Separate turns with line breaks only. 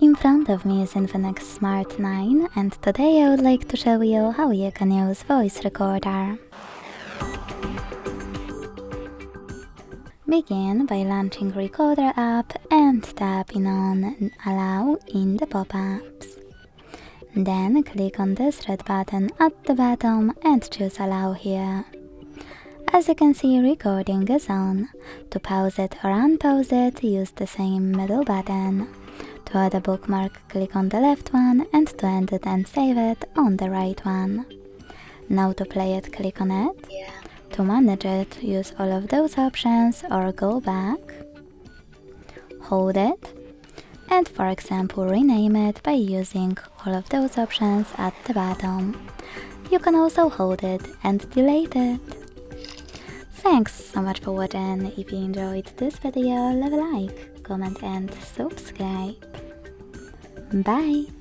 In front of me is Infinix Smart 9, and today I would like to show you how you can use voice recorder. Begin by launching Recorder app and tapping on Allow in the pop-ups. Then click on this red button at the bottom and choose Allow here. As you can see, recording is on. To pause it or unpause it, use the same middle button. To add a bookmark, click on the left one, and to end it and save it, on the right one. Now to play it, click on it. To manage it, use all of those options or go back. Hold it. And for example, rename it by using all of those options at the bottom. You can also hold it and delete it. Thanks so much for watching. If you enjoyed this video, leave a like, comment and subscribe. Bye!